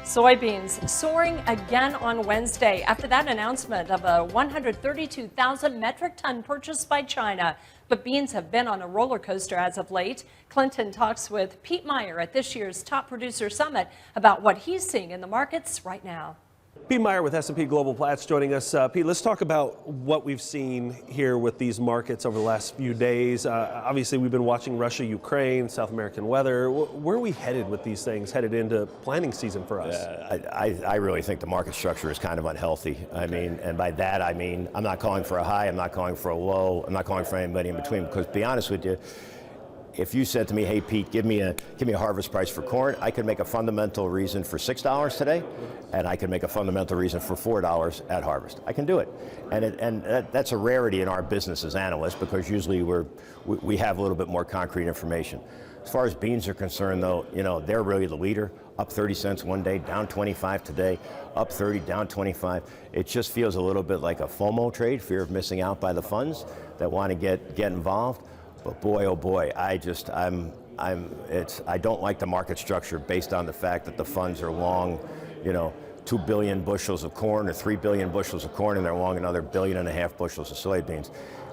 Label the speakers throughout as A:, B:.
A: Soybeans soaring again on Wednesday after that announcement of a 132,000 metric ton purchase by China. But beans have been on a roller coaster as of late. Clinton talks with Pete Meyer at this year's Top Producer Summit about what he's seeing in the markets right now.
B: Pete Meyer with S&P Global Platts joining us. Pete, let's talk about what we've seen here with these markets over the last few days. Obviously, we've been watching Russia, Ukraine, South American weather. Where are we headed with these things, headed into planting season for us?
C: I really think the market structure is kind of unhealthy. I mean, and by that I mean, I'm not calling for a high, I'm not calling for a low, I'm not calling for anybody in between, because to be honest with you, if you said to me, hey Pete, give me a harvest price for corn, I could make a fundamental reason for $6 today, and I could make a fundamental reason for $4 at harvest. I can do it, and that's a rarity in our business as analysts, because usually we have a little bit more concrete information. As far as beans are concerned, though, you know, they're really the leader. Up 30 cents one day, down 25 today, up 30, down 25. It just feels a little bit like a FOMO trade, fear of missing out by the funds that want to get involved. But boy, oh boy, I don't like the market structure based on the fact that the funds are long, you know, 2 billion bushels of corn or 3 billion bushels of corn, and they're long another 1.5 billion bushels of soybeans.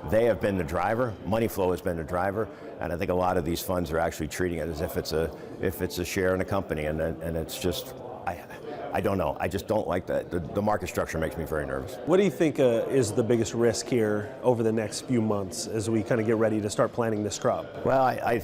C: They have been the driver. Money flow has been the driver, and I think a lot of these funds are actually treating it as if it's a share in a company, and it's just. I don't know. I just don't like that. The market structure makes me very nervous.
B: What do you think is the biggest risk here over the next few months as we kind of get ready to start planting this crop?
C: Well, I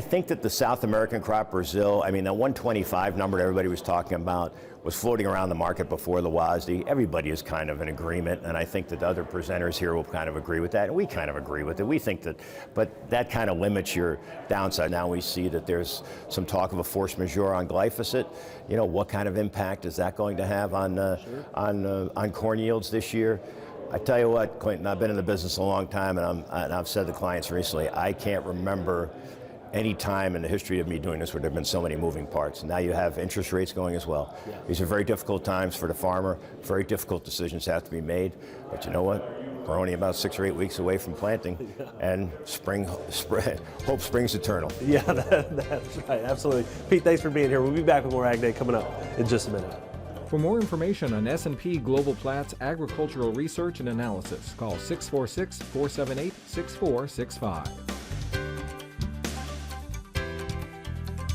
C: think that the South American crop, Brazil, I mean, the 125 number that everybody was talking about was floating around the market before the WASDE. Everybody is kind of in agreement, and I think that the other presenters here will kind of agree with that, and we kind of agree with it. We think that, but that kind of limits your downside. Now we see that there's some talk of a force majeure on glyphosate. You know, what kind of impact is that going to have on corn yields this year? I tell you what, Clinton, I've been in the business a long time, and I've said to clients recently, I can't remember any time in the history of me doing this where there have been so many moving parts. Now you have interest rates going as well. Yeah. These are very difficult times for the farmer. Very difficult decisions have to be made. But you know what? We're only about 6 or 8 weeks away from planting, and hope springs eternal.
B: Yeah, that's right, absolutely. Pete, thanks for being here. We'll be back with more Ag Day coming up in just a minute.
D: For more information on S&P Global Platts agricultural research and analysis, call 646-478-6465.